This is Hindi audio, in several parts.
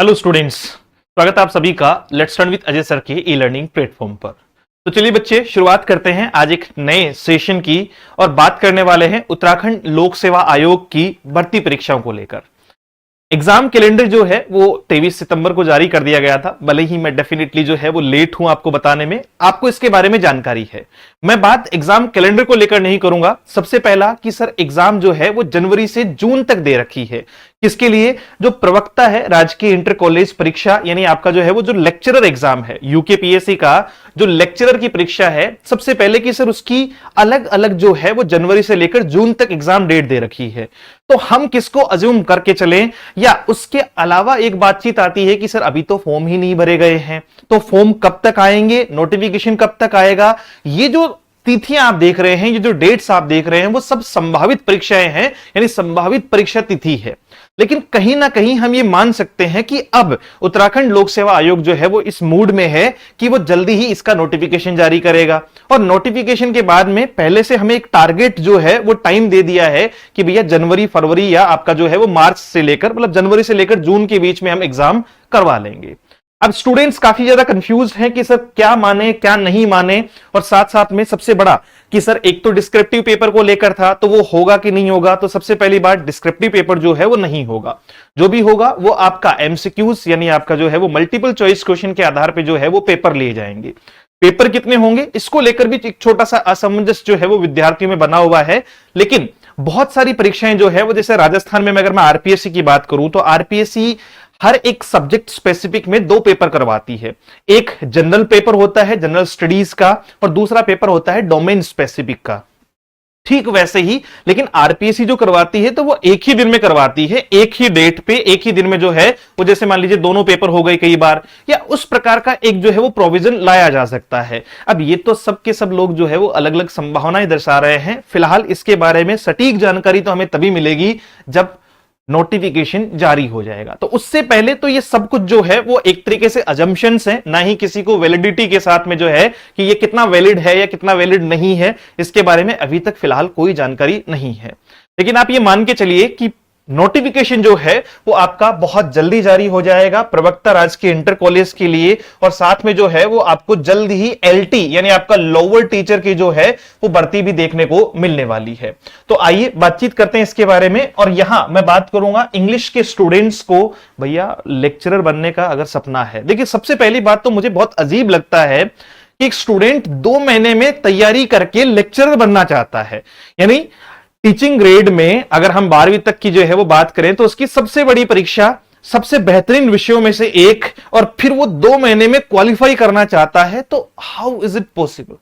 हेलो स्टूडेंट्स, स्वागत है आप सभी का let's learn with Ajay sir के ई लर्निंग प्लेटफॉर्म पर। तो चलिए बच्चे, शुरुआत करते हैं आज एक नए सेशन की और बात करने वाले हैं उत्तराखंड लोक सेवा आयोग की भर्ती परीक्षाओं को लेकर। एग्जाम कैलेंडर जो है वो 23 सितंबर को जारी कर दिया गया था। भले ही मैं डेफिनेटली जो है वो लेट हूं आपको बताने में, आपको इसके बारे में जानकारी है। मैं बात एग्जाम कैलेंडर को लेकर नहीं करूंगा। सबसे पहला कि सर एग्जाम जो है वो जनवरी से जून तक दे रखी है। किसके लिए? जो प्रवक्ता है राजकीय इंटर कॉलेज परीक्षा, यानी आपका जो है वो जो लेक्चरर एग्जाम है यूकेपीएससी का, जो लेक्चरर की परीक्षा है, सबसे पहले कि सर उसकी अलग अलग जो है वो जनवरी से लेकर जून तक एग्जाम डेट दे रखी है। तो हम किसको अज्यूम करके चलें, या उसके अलावा एक बातचीत आती है कि सर अभी तो फॉर्म ही नहीं भरे गए हैं, तो फॉर्म कब तक आएंगे, नोटिफिकेशन कब तक आएगा। ये जो तिथियां आप देख रहे हैं, ये जो डेट्स आप देख रहे हैं, वो सब संभावित परीक्षाएं हैं, यानी संभावित परीक्षा तिथि है। लेकिन कहीं ना कहीं हम ये मान सकते हैं कि अब उत्तराखंड लोक सेवा आयोग जो है वो इस मूड में है कि वो जल्दी ही इसका नोटिफिकेशन जारी करेगा। और नोटिफिकेशन के बाद में पहले से हमें एक टारगेट जो है वो टाइम दे दिया है कि भैया जनवरी फरवरी या आपका जो है वो मार्च से लेकर, मतलब जनवरी से लेकर जून के बीच में हम एग्जाम करवा लेंगे। अब स्टूडेंट्स काफी ज्यादा कंफ्यूज हैं कि सर क्या माने क्या नहीं माने, और साथ साथ में सबसे बड़ा कि सर एक तो डिस्क्रिप्टिव पेपर को लेकर था, तो वो होगा कि नहीं होगा। तो सबसे पहली बात, डिस्क्रिप्टिव पेपर जो है वो नहीं होगा। जो भी होगा वो आपका एमसीक्यूज, यानी आपका जो है वो मल्टीपल चॉइस क्वेश्चन के आधार पर जो है वो पेपर लिए जाएंगे। पेपर कितने होंगे इसको लेकर भी एक छोटा सा असमंजस जो है वो विद्यार्थियों में बना हुआ है। लेकिन बहुत सारी परीक्षाएं जो है वो, जैसे राजस्थान में अगर मैं आरपीएससी की बात करूं, तो आरपीएससी हर एक सब्जेक्ट स्पेसिफिक में 2 पेपर करवाती है। एक जनरल पेपर होता है जनरल स्टडीज का, और दूसरा पेपर होता है डोमेन स्पेसिफिक का। ठीक वैसे ही लेकिन आरपीएससी जो करवाती है तो वो एक ही दिन में करवाती है, एक ही डेट पे, एक ही दिन में जो है वो, जैसे मान लीजिए दोनों पेपर हो गए कई बार, या उस प्रकार का एक जो है वो प्रोविजन लाया जा सकता है। अब ये तो सब के सब लोग जो है वो अलग अलग संभावनाएं दर्शा रहे हैं। फिलहाल इसके बारे में सटीक जानकारी तो हमें तभी मिलेगी जब नोटिफिकेशन जारी हो जाएगा। तो उससे पहले तो ये सब कुछ जो है वो एक तरीके से अजम्पशंस हैं, ना ही किसी को वैलिडिटी के साथ में जो है कि ये कितना वैलिड है या कितना वैलिड नहीं है, इसके बारे में अभी तक फिलहाल कोई जानकारी नहीं है। लेकिन आप ये मान के चलिए कि नोटिफिकेशन जो है वो आपका बहुत जल्दी जारी हो जाएगा प्रवक्ता राजकीय इंटर कॉलेज के लिए, और साथ में जो है वो आपको जल्द ही एलटी यानी आपका लोअर टीचर की जो है वो भर्ती भी देखने को मिलने वाली है। तो आइए बातचीत करते हैं इसके बारे में। और यहां मैं बात करूंगा इंग्लिश के स्टूडेंट्स को, भैया लेक्चरर बनने का अगर सपना है, देखिए सबसे पहली बात तो मुझे बहुत अजीब लगता है कि एक स्टूडेंट 2 महीने में तैयारी करके लेक्चरर बनना चाहता है। यानी टीचिंग ग्रेड में अगर हम 12वीं तक की जो है वो बात करें तो उसकी सबसे बड़ी परीक्षा, सबसे बेहतरीन विषयों में से एक, और फिर वो 2 महीने में क्वालिफाई करना चाहता है। तो how is it possible?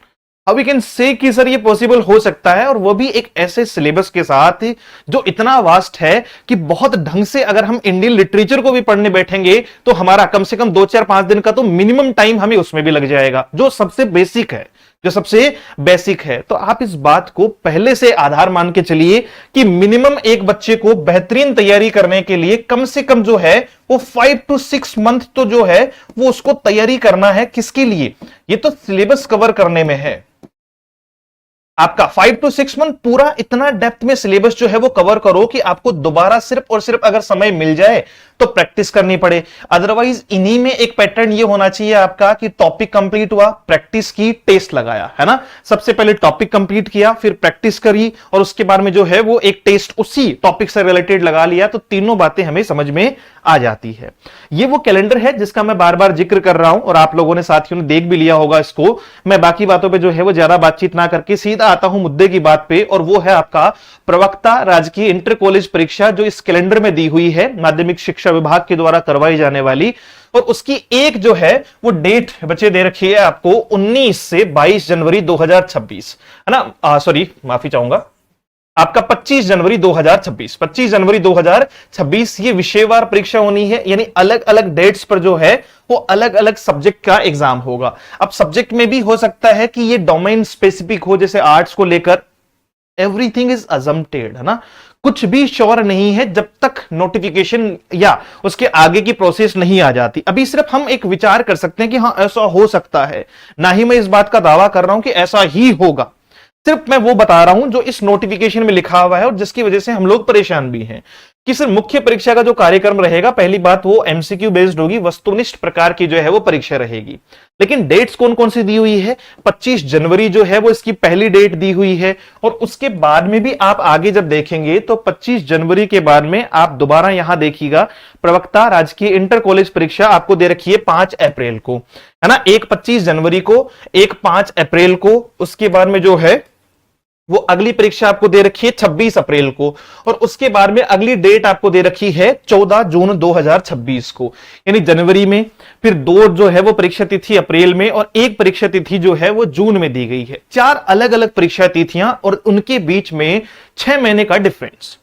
How we can say कि सर ये पॉसिबल हो सकता है, और वो भी एक ऐसे सिलेबस के साथ जो इतना वास्ट है कि बहुत ढंग से अगर हम इंडियन लिटरेचर को भी पढ़ने बैठेंगे तो हमारा कम से कम 2, 4, 5 दिन का तो मिनिमम टाइम हमें उसमें भी लग जाएगा, जो सबसे बेसिक है, जो सबसे बेसिक है। तो आप इस बात को पहले से आधार मान के चलिए कि मिनिमम एक बच्चे को बेहतरीन तैयारी करने के लिए कम से कम जो है वो 5 to 6 मंथ तो जो है वो उसको तैयारी करना है। किसके लिए? ये तो सिलेबस कवर करने में है। आपका 5 to 6 मंथ पूरा इतना डेप्थ में सिलेबस जो है वो कवर करो कि आपको दोबारा सिर्फ और सिर्फ अगर समय मिल जाए तो प्रैक्टिस करनी पड़े। अदरवाइज इन्हीं में एक पैटर्न ये होना चाहिए आपका कि टॉपिक कंप्लीट हुआ, प्रैक्टिस की, टेस्ट लगाया, है ना। सबसे पहले टॉपिक कंप्लीट किया, फिर प्रैक्टिस करी, और उसके बाद में जो है वो एक टेस्ट उसी टॉपिक से रिलेटेड लगा लिया, तो तीनों बातें हमें समझ में आ जाती है। ये वो कैलेंडर है जिसका मैं बार बार जिक्र कर रहा हूं, और आप लोगों ने साथियों ने देख भी लिया होगा इसको। मैं बाकी बातों पर जो है वो ज्यादा बातचीत ना करके सीधा आता हूं मुद्दे की बात पे, और वो है आपका प्रवक्ता राजकीय इंटर कॉलेज परीक्षा, जो इस कैलेंडर में दी हुई है माध्यमिक शिक्षा विभाग के द्वारा करवाई जाने वाली। और उसकी एक जो है वो डेट बच्चे दे रखी है आपको 19 से 22 जनवरी 2026, है ना। सॉरी, माफी चाहूंगा, आपका 25 जनवरी 2026, 25 जनवरी 2026 ये विषयवार परीक्षा होनी है, यानी अलग अलग डेट्स पर जो है वो अलग अलग सब्जेक्ट का एग्जाम होगा। अब सब्जेक्ट में भी हो सकता है कि ये डोमेन स्पेसिफिक हो, जैसे आर्ट्स को लेकर एवरीथिंग इज अजम्प्टेड, है ना। कुछ भी श्योर नहीं है जब तक नोटिफिकेशन या उसके आगे की प्रोसेस नहीं आ जाती। अभी सिर्फ हम एक विचार कर सकते हैं कि हाँ ऐसा हो सकता है, ना ही मैं इस बात का दावा कर रहा हूं कि ऐसा ही होगा। सिर्फ मैं वो बता रहा हूं जो इस नोटिफिकेशन में लिखा हुआ है और जिसकी वजह से हम लोग परेशान भी हैं कि सिर्फ मुख्य परीक्षा का जो कार्यक्रम रहेगा, पहली बात वो एमसीक्यू बेस्ड होगी, वस्तुनिष्ठ प्रकार की जो है वो परीक्षा रहेगी। लेकिन डेट्स कौन कौन सी दी हुई है? 25 जनवरी जो है वो इसकी पहली डेट दी हुई है, और उसके बाद में भी आप आगे जब देखेंगे तो 25 जनवरी के बाद में आप दोबारा यहां देखिएगा, प्रवक्ता राजकीय इंटर कॉलेज परीक्षा आपको दे रखी है 5 अप्रैल को, है ना। एक 25 जनवरी को, एक 5 अप्रैल को, उसके बाद में जो है वो अगली परीक्षा आपको दे रखी है 26 अप्रैल को, और उसके बाद में अगली डेट आपको दे रखी है 14 जून 2026 को। यानी जनवरी में फिर 2 जो है वो परीक्षा तिथि अप्रैल में, और एक परीक्षा तिथि जो है वो जून में दी गई है। 4 अलग अलग परीक्षा तिथियां और उनके बीच में 6 महीने का डिफरेंस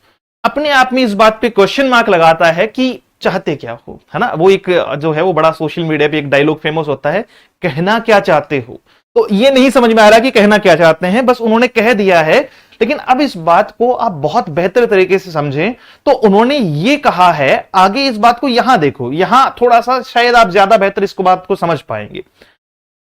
अपने आप में इस बात पे क्वेश्चन मार्क लगाता है कि चाहते क्या हो, है ना। वो एक जो है वो बड़ा सोशल मीडिया पे एक डायलॉग फेमस होता है, कहना क्या चाहते हो। तो ये नहीं समझ में आ रहा कि कहना क्या चाहते हैं, बस उन्होंने कह दिया है। लेकिन अब इस बात को आप बहुत बेहतर तरीके से समझें तो उन्होंने ये कहा है, आगे इस बात को यहां देखो, यहां थोड़ा सा शायद आप ज्यादा बेहतर इसको बात को समझ पाएंगे।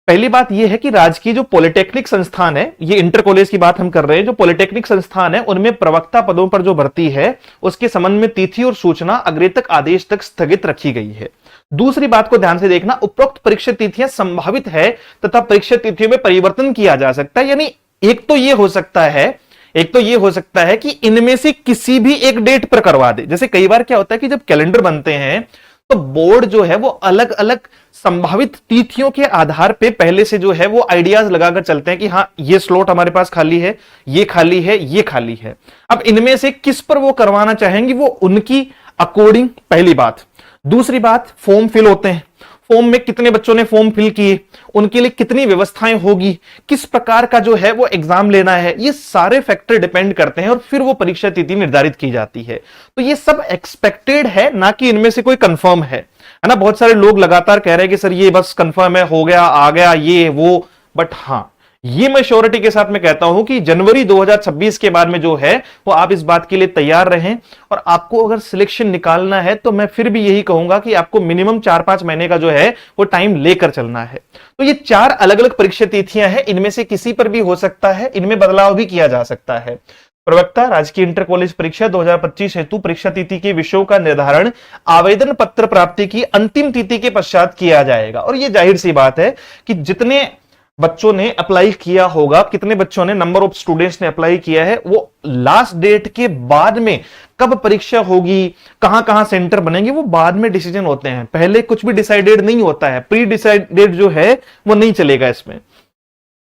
पहली बात यह है कि राजकीय जो पॉलिटेक्निक संस्थान है, ये इंटर कॉलेज की बात हम कर रहे हैं, जो पॉलिटेक्निक संस्थान है उनमें प्रवक्ता पदों पर जो भर्ती है उसके संबंध में तिथि और सूचना अग्रेतक आदेश तक स्थगित रखी गई है। दूसरी बात को ध्यान से देखना, उपरोक्त परीक्षा तिथियां संभावित है तथा परीक्षा तिथियों में परिवर्तन किया जा सकता है। यानी एक तो यह हो सकता है कि इनमें से किसी भी एक डेट पर करवा दे। जैसे कई बार क्या होता है कि जब कैलेंडर बनते हैं तो बोर्ड जो है वो अलग अलग संभावित तिथियों के आधार पे पहले से जो है वो आइडियाज लगाकर चलते हैं कि हाँ ये स्लॉट हमारे पास खाली है, ये खाली है, ये खाली है। अब इनमें से किस पर वो करवाना चाहेंगे वो उनकी अकॉर्डिंग, पहली बात। दूसरी बात, फॉर्म फिल होते हैं, फॉर्म में कितने बच्चों ने फॉर्म फिल किए, उनके लिए कितनी व्यवस्थाएं होगी, किस प्रकार का जो है वो एग्जाम लेना है, ये सारे फैक्टर डिपेंड करते हैं और फिर वो परीक्षा तिथि निर्धारित की जाती है। तो ये सब एक्सपेक्टेड है, ना कि इनमें से कोई कंफर्म है ना। बहुत सारे लोग लगातार कह रहे हैं कि सर ये बस कंफर्म है, हो गया, आ गया, ये वो, बट हां ये मैं श्योरिटी के साथ में कहता हूं कि जनवरी 2026 के बाद में जो है वो आप इस बात के लिए तैयार रहें। और आपको अगर सिलेक्शन निकालना है तो मैं फिर भी यही कहूंगा कि आपको मिनिमम 4-5 महीने का जो है वो टाइम लेकर चलना है। तो ये 4 अलग अलग परीक्षा तिथियां हैं, इनमें से किसी पर भी हो सकता है, इनमें बदलाव भी किया जा सकता है। प्रवक्ता राजकीय इंटर कॉलेज परीक्षा 2025 हेतु परीक्षा तिथि के विषयों का निर्धारण आवेदन पत्र प्राप्ति की अंतिम तिथि के पश्चात किया जाएगा। और यह जाहिर सी बात है कि जितने बच्चों ने अप्लाई किया होगा, कितने बच्चों ने, नंबर ऑफ स्टूडेंट्स ने अप्लाई किया है, वो लास्ट डेट के बाद में कब परीक्षा होगी, कहां कहां सेंटर बनेंगे, वो बाद में डिसीजन होते हैं। पहले कुछ भी डिसाइडेड नहीं होता है, प्री डिसाइडेड जो है वो नहीं चलेगा इसमें।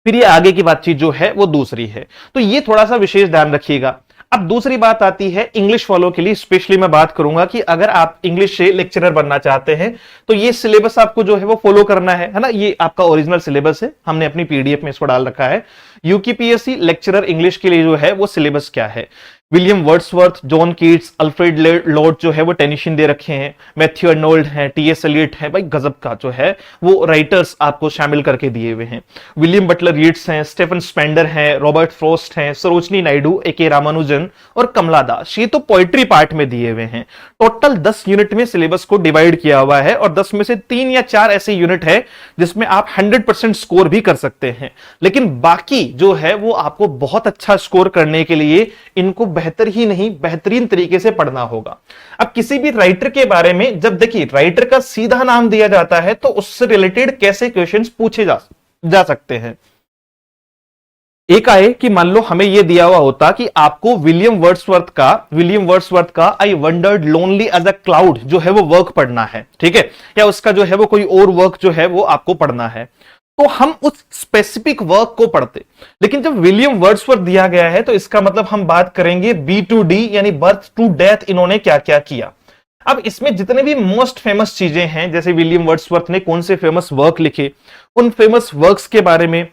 फिर ये आगे की बातचीत जो है वो दूसरी है। तो ये थोड़ा सा विशेष ध्यान रखिएगा। अब दूसरी बात आती है इंग्लिश फॉलो के लिए, स्पेशली मैं बात करूंगा कि अगर आप इंग्लिश से लेक्चरर बनना चाहते हैं तो ये सिलेबस आपको जो है वो फॉलो करना है ना। ये आपका ओरिजिनल सिलेबस है, हमने अपनी पीडीएफ में इसको डाल रखा है। यूकेपीएससी लेक्चरर इंग्लिश के लिए जो है वो सिलेबस क्या है, William Wordsworth, John Keats, Alfred Lord जो है वो टेनिशन दे रखे हैं, मैथ्यू अर्नोल्ड है, टीएस एलियट है, भाई गजब का जो है वो राइटर्स आपको शामिल करके दिए हुए हैं। विलियम बटलर यीट्स हैं, स्टेफन स्पेंडर हैं, रॉबर्ट फ्रॉस्ट हैं, सरोजनी नायडू, ए.के. रामानुजन और कमला दास, ये तो पोएट्री पार्ट में दिए हुए हैं। टोटल 10 यूनिट में सिलेबस को डिवाइड किया हुआ है और 10 में से 3 या 4 ऐसे यूनिट है जिसमें आप 100% स्कोर भी कर सकते हैं। लेकिन बाकी जो है वो आपको बहुत अच्छा स्कोर करने के लिए इनको बेहतर ही नहीं बेहतरीन तरीके से पढ़ना होगा। अब किसी भी राइटर के बारे में जब देखिए राइटर का सीधा नाम दिया जाता है तो उससे रिलेटेड कैसे क्वेश्चंस पूछे जा सकते हैं। एक आए कि मान लो हमें यह दिया हुआ होता कि आपको विलियम वर्ड्सवर्थ का I wandered lonely as a cloud जो है वो वर्क पढ़ना है, ठीक है, या उसका जो है वो कोई और वर्क जो है वो आपको पढ़ना है, तो हम उस स्पेसिफिक वर्क को पढ़ते। लेकिन जब विलियम वर्ड्सवर्थ दिया गया है तो इसका मतलब हम बात करेंगे B2D यानी बर्थ टू डेथ इन्होंने क्या क्या किया। अब इसमें जितने भी मोस्ट फेमस चीजें हैं, जैसे विलियम वर्ड्सवर्थ ने कौन से फेमस वर्क लिखे, उन फेमस वर्क्स के बारे में,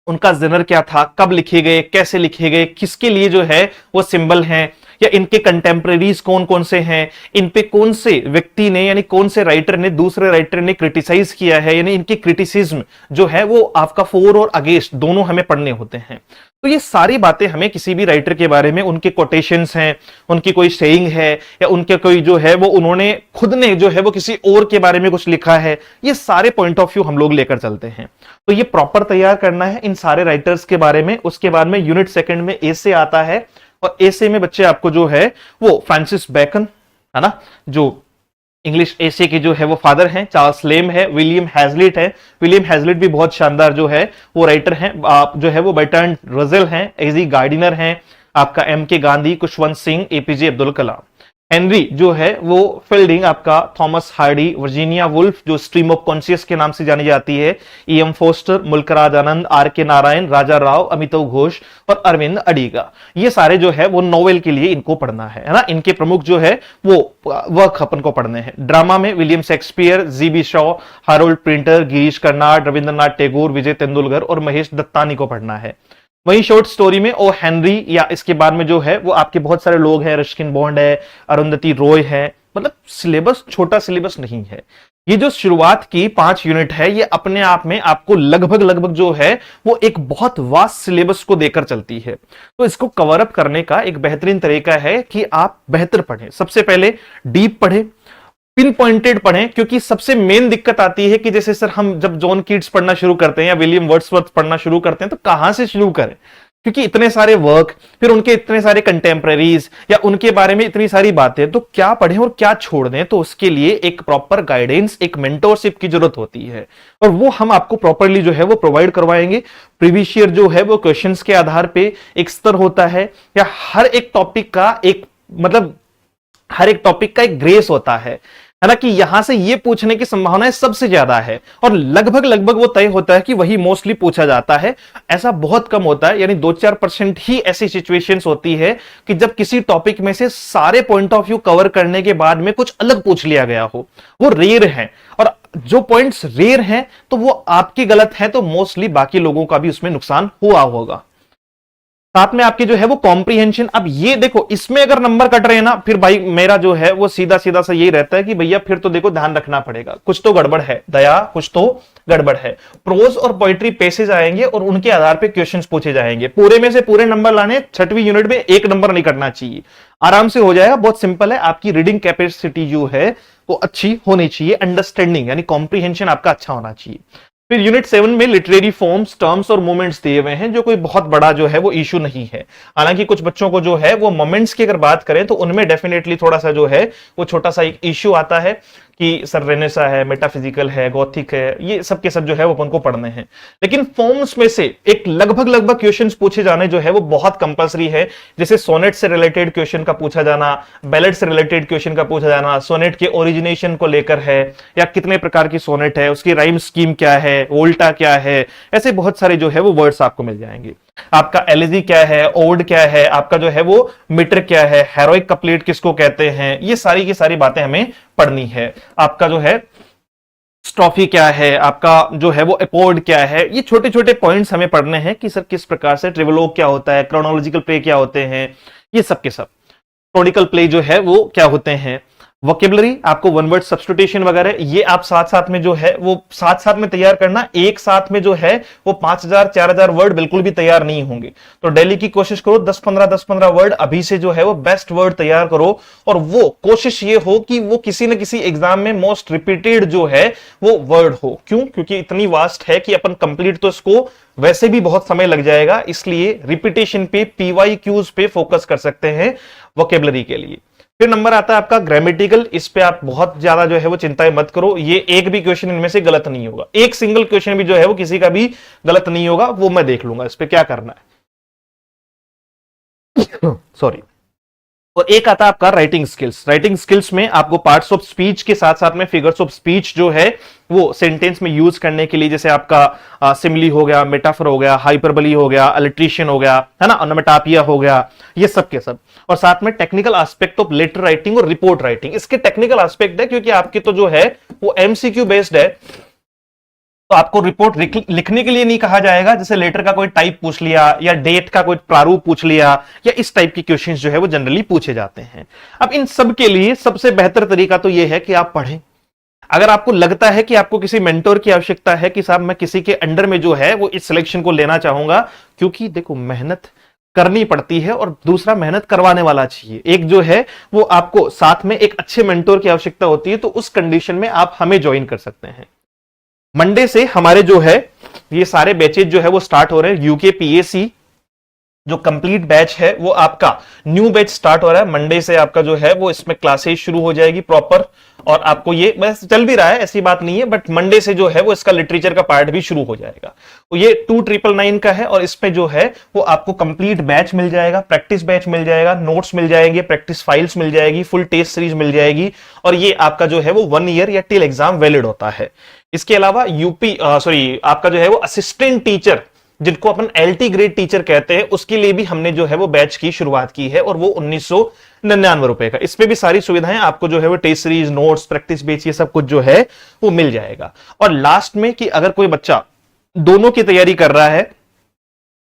उनका जेनर क्या था, कब लिखे गए, कैसे लिखे गए, किसके लिए जो है वो सिंबल हैं, या इनके कंटेम्परेरीज कौन कौन से हैं, इन पे कौन से व्यक्ति ने यानी कौन से राइटर ने दूसरे राइटर ने क्रिटिसाइज किया है, यानी इनकी क्रिटिसिज्म जो है वो आपका फॉर और अगेंस्ट दोनों हमें पढ़ने होते हैं। तो ये सारी बातें हमें किसी भी राइटर के बारे में, उनके कोटेशंस हैं, उनकी कोई सेइंग है, या उनके कोई जो है वो उन्होंने खुद ने जो है वो किसी और के बारे में कुछ लिखा है, ये सारे पॉइंट ऑफ व्यू हम लोग लेकर चलते हैं। तो ये प्रॉपर तैयार करना है इन सारे राइटर्स के बारे में। उसके बाद में यूनिट सेकंड में ए से आता है और एसे में बच्चे आपको जो है वो फ्रांसिस बेकन है ना, जो इंग्लिश एसे के जो है वो फादर हैं, चार्ल्स लेम है, विलियम हैजलिट है। विलियम हैजलिट भी बहुत शानदार जो है वो राइटर हैं। आप जो है वो बर्ट्रैंड रसेल हैं, एजी गार्डिनर हैं, आपका M K Gandhi, Khushwant Singh, APJ Abdul Kalam. Henry जो है वो फील्डिंग, आपका थॉमस हार्डी, वर्जीनिया वुल्फ जो स्ट्रीम ऑफ कॉन्शियस के नाम से जानी जाती है, EM Forster, Mulk Raj Anand, R K Narayan, राजा राव, अमिताभ घोष और अरविंद अडिगा। ये सारे जो है वो नोवेल के लिए इनको पढ़ना है ना। इनके प्रमुख जो है वो वर्क अपन को पढ़ने हैं। ड्रामा में William Shakespeare, GB Shaw, Harold Pinter, Girish Karnad, Rabindranath Tagore, Vijay Tendulkar और महेश दत्तानी को पढ़ना है। वहीं शॉर्ट स्टोरी में ओ हेनरी, या इसके बाद में जो है वो आपके बहुत सारे लोग हैं, रस्किन बॉन्ड है, अरुंधति रॉय है। मतलब सिलेबस छोटा सिलेबस नहीं है। ये जो शुरुआत की 5 यूनिट है ये अपने आप में आपको लगभग जो है वो एक बहुत वास्ट सिलेबस को देकर चलती है। तो इसको कवर अप करने का एक बेहतरीन तरीका है कि आप बेहतर पढ़ें। सबसे पहले डीप पढ़ें, पिन पॉइंटेड पढ़ें, क्योंकि सबसे मेन दिक्कत आती है कि जैसे सर हम जब जॉन कीट्स पढ़ना शुरू करते हैं या विलियम वर्ड्सवर्थ पढ़ना शुरू करते हैं तो कहां से शुरू करें, क्योंकि इतने सारे वर्क, फिर उनके इतने सारे कंटेम्पररीज या उनके बारे में इतनी सारी बातें, तो क्या पढ़ें और क्या छोड़ दें। तो उसके लिए एक प्रॉपर गाइडेंस, एक मेंटोरशिप की जरूरत होती है और वो हम आपको प्रॉपरली जो है वो प्रोवाइड करवाएंगे। प्रीवियस ईयर जो है वो क्वेश्चंस के आधार पे एक स्तर होता है, या हर एक टॉपिक का एक मतलब हर एक टॉपिक का एक ग्रेस होता है ना, कि यहां से ये पूछने की संभावनाएं सबसे ज्यादा है और लगभग वो तय होता है कि वही मोस्टली पूछा जाता है। ऐसा बहुत कम होता है, यानी 2-4% ही ऐसी सिचुएशंस होती है कि जब किसी टॉपिक में से सारे पॉइंट ऑफ व्यू कवर करने के बाद में कुछ अलग पूछ लिया गया हो। वो रेयर है, और जो पॉइंट्स रेयर हैं तो वो आपकी गलत है, तो मोस्टली बाकी लोगों का भी उसमें नुकसान हुआ होगा। साथ में आपकी जो है वो कॉम्प्रीहेंशन। अब ये देखो, इसमें अगर नंबर कट रहे हैं ना, फिर भाई मेरा जो है वो सीधा सीधा सा यही रहता है कि भैया फिर तो देखो ध्यान रखना पड़ेगा, कुछ तो गड़बड़ है दया, कुछ तो गड़बड़ है। प्रोज और पोइट्री पेसेज आएंगे और उनके आधार पे क्वेश्चंस पूछे जाएंगे। पूरे में से पूरे नंबर लाने, 6वीं यूनिट में 1 नंबर नहीं कटना चाहिए, आराम से हो जाएगा। बहुत सिंपल है, आपकी रीडिंग कैपेसिटी जो है वो अच्छी होनी चाहिए, अंडरस्टैंडिंग यानी कॉम्प्रीहेंशन आपका अच्छा होना चाहिए। फिर यूनिट 7 में लिटरेरी फॉर्म्स, टर्म्स और मोमेंट्स दिए हुए हैं, जो कोई बहुत बड़ा जो है वो इशू नहीं है। हालांकि कुछ बच्चों को जो है वो मोमेंट्स की अगर बात करें तो उनमें डेफिनेटली थोड़ा सा जो है वो छोटा सा एक इश्यू आता है कि सर रेनेसा है, मेटाफिजिकल है, गॉथिक है, ये सब के सब जो है वो अपन को पढ़ने हैं। लेकिन फॉर्म्स में से एक लगभग क्वेश्चंस पूछे जाने जो है वो बहुत कंपलसरी है। जैसे सोनेट से रिलेटेड क्वेश्चन का पूछा जाना, बैलेट से रिलेटेड क्वेश्चन का पूछा जाना, सोनेट के ओरिजिनेशन को लेकर है, या कितने प्रकार की सोनेट है, उसकी राइम स्कीम क्या है, वोल्टा क्या है, ऐसे बहुत सारे जो है वो वर्ड्स आपको मिल जाएंगे। आपका एलिजी क्या है, ओड क्या है, आपका जो है वो मीटर क्या है, हेरोइक कपलेट किसको कहते हैं, ये सारी की सारी बातें हमें पढ़नी है। आपका जो है स्ट्रॉफी क्या है, आपका जो है वो एपोर्ड क्या है, ये छोटे छोटे पॉइंट्स हमें पढ़ने हैं कि सर किस प्रकार से ट्रिवलोग क्या होता है, क्रोनोलॉजिकल प्ले क्या होते हैं, ये सब के सब। क्रोनिकल प्ले जो है वो क्या होते हैं, वोकेबलरी, आपको वन वर्ड सब्स्टिट्यूशन वगैरह, ये आप साथ साथ में जो है वो साथ में तैयार करना। एक साथ में जो है वो 5000-4000 वर्ड बिल्कुल भी तैयार नहीं होंगे, तो डेली की कोशिश करो 10-15 वर्ड अभी से जो है वो बेस्ट वर्ड तैयार करो, और वो कोशिश ये हो कि वो किसी न किसी एग्जाम में मोस्ट रिपीटेड जो है वो वर्ड हो। क्यों? क्योंकि इतनी वास्ट है कि अपन कंप्लीट तो इसको वैसे भी बहुत समय लग जाएगा, इसलिए रिपीटेशन पे, PYQs पे फोकस कर सकते हैं वोकेबलरी के लिए। फिर नंबर आता है आपका ग्रामेटिकल। इस पे आप बहुत ज्यादा जो है वो चिंताएं मत करो, ये एक भी क्वेश्चन इनमें से गलत नहीं होगा, एक सिंगल क्वेश्चन भी जो है वो किसी का भी गलत नहीं होगा, वो मैं देख लूंगा इस पे क्या करना है। सॉरी। और एक आता है आपका राइटिंग स्किल्स। राइटिंग स्किल्स में आपको पार्ट्स ऑफ स्पीच के साथ साथ में फिगर्स ऑफ स्पीच जो है वो सेंटेंस में यूज करने के लिए, जैसे आपका सिमिली हो गया, मेटाफर हो गया, हाइपरबली हो गया, अलिट्रेशन हो गया, है ना, ओनोमेटोपोइया हो गया, ये सब के सब। और साथ में technical aspect of letter writing और रिपोर्ट राइटिंग। इसके टेक्निकल एस्पेक्ट है क्योंकि आपके तो जो है वो MCQ बेस्ड है, तो आपको रिपोर्ट लिखने के लिए नहीं कहा जाएगा, जैसे लेटर का कोई टाइप पूछ लिया या डेट का कोई प्रारूप पूछ लिया, या इस टाइप के क्वेश्चंस जो है वो जनरली पूछे जाते हैं। अब इन सब के लिए सबसे बेहतर तरीका तो यह है कि आप पढ़ें। अगर आपको लगता है कि आपको किसी मेंटोर की आवश्यकता है कि साहब मैं किसी के अंडर में जो है वो इस सिलेक्शन को लेना चाहूंगा, क्योंकि देखो मेहनत करनी पड़ती है और दूसरा मेहनत करवाने वाला चाहिए। एक जो है वो आपको साथ में एक अच्छे मेंटोर की आवश्यकता होती है, तो उस कंडीशन में आप हमें ज्वाइन कर सकते हैं। मंडे से हमारे जो है ये सारे बैचेज जो है वो स्टार्ट हो रहे हैं। यूके PAC जो कंप्लीट बैच है वो आपका न्यू बैच स्टार्ट हो रहा है मंडे से। आपका जो है वो इसमें क्लासेस शुरू हो जाएगी प्रॉपर, और आपको ये बस चल भी रहा है, ऐसी बात नहीं है, बट मंडे से जो है वो इसका लिटरेचर का पार्ट भी शुरू हो जाएगा। तो ये 2999 का है, और इसमें जो है वो आपको कंप्लीट बैच मिल जाएगा, प्रैक्टिस बैच मिल जाएगा, नोट्स मिल जाएंगे, प्रैक्टिस फाइल्स मिल जाएगी, फुल टेस्ट सीरीज मिल जाएगी, और ये आपका जो है वो 1 ईयर या टिल एग्जाम वैलिड होता है। इसके अलावा आपका जो है वो असिस्टेंट टीचर, जिनको अपन एलटी ग्रेड टीचर कहते हैं, उसके लिए भी हमने जो है वो बैच की शुरुआत की है, और वो 1999 रुपए का। इसमें भी सारी सुविधाएं आपको जो है वो test series, notes, practice batch, ये सब कुछ जो है वो मिल जाएगा। और लास्ट में कि अगर कोई बच्चा दोनों की तैयारी कर रहा है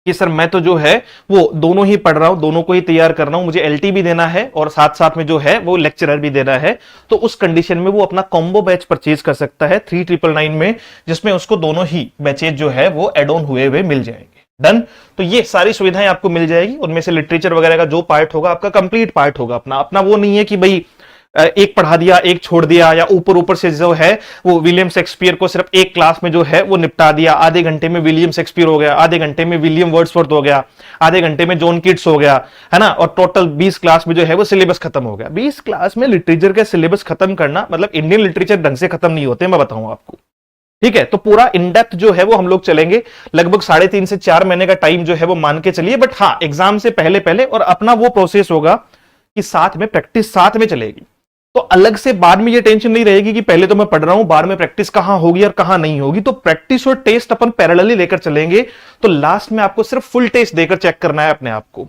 कि सर मैं तो जो है वो दोनों ही पढ़ रहा हूं, दोनों को ही तैयार कर रहा हूं, मुझे एलटी भी देना है और साथ साथ में जो है वो लेक्चरर भी देना है, तो उस कंडीशन में वो अपना कॉम्बो बैच परचेज कर सकता है 3999 में, जिसमें उसको दोनों ही बैचेज जो है वो एड ऑन हुए हुए मिल जाएंगे। डन। तो ये सारी सुविधाएं आपको मिल जाएगी। उनमें से लिटरेचर वगैरह का जो पार्ट होगा आपका कंप्लीट पार्ट होगा। अपना अपना वो नहीं है कि भाई एक पढ़ा दिया एक छोड़ दिया, या ऊपर ऊपर से जो है वो विलियम शेक्सपियर को सिर्फ एक क्लास में जो है वो निपटा दिया, आधे घंटे में विलियम शेक्सपियर हो गया, आधे घंटे में विलियम वर्ड्सवर्थ हो गया, आधे घंटे में जॉन कीट्स हो गया, है ना, और टोटल 20 क्लास में जो है वो सिलेबस खत्म हो गया। 20 क्लास में लिटरेचर का सिलेबस खत्म करना मतलब इंडियन लिटरेचर ढंग से खत्म नहीं होते, मैं बताऊं आपको। ठीक है, तो पूरा इन डेप्थ जो है वो हम लोग चलेंगे, लगभग 3.5 से 4 महीने का टाइम जो है वो मान के चलिए। बट हाँ, एग्जाम से पहले पहले, और अपना वो प्रोसेस होगा कि साथ में प्रैक्टिस साथ में चलेगी, तो अलग से बाद में ये टेंशन नहीं रहेगी कि पहले तो मैं पढ़ रहा हूं, बाद में प्रैक्टिस कहां होगी और कहां नहीं होगी। तो प्रैक्टिस और टेस्ट अपन पैरेलली लेकर चलेंगे, तो लास्ट में आपको सिर्फ फुल टेस्ट देकर चेक करना है अपने आप को।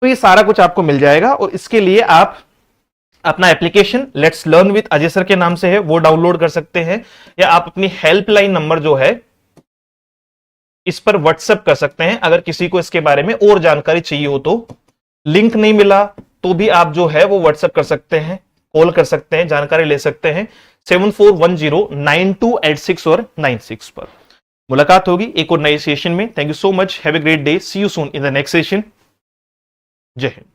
तो ये सारा कुछ आपको मिल जाएगा, और इसके लिए आप अपना application let's learn with Ajay sir के नाम से है वो डाउनलोड कर सकते हैं, या आप अपनी हेल्पलाइन नंबर जो है इस पर व्हाट्सएप कर सकते हैं अगर किसी को इसके बारे में और जानकारी चाहिए हो तो। लिंक नहीं मिला तो भी आप जो है वो व्हाट्सएप कर सकते हैं, कॉल कर सकते हैं, जानकारी ले सकते हैं 74109286 और 96 पर। मुलाकात होगी एक और नए सेशन में। Thank you so much, have a great day, see you soon in the next session. जय हिंद।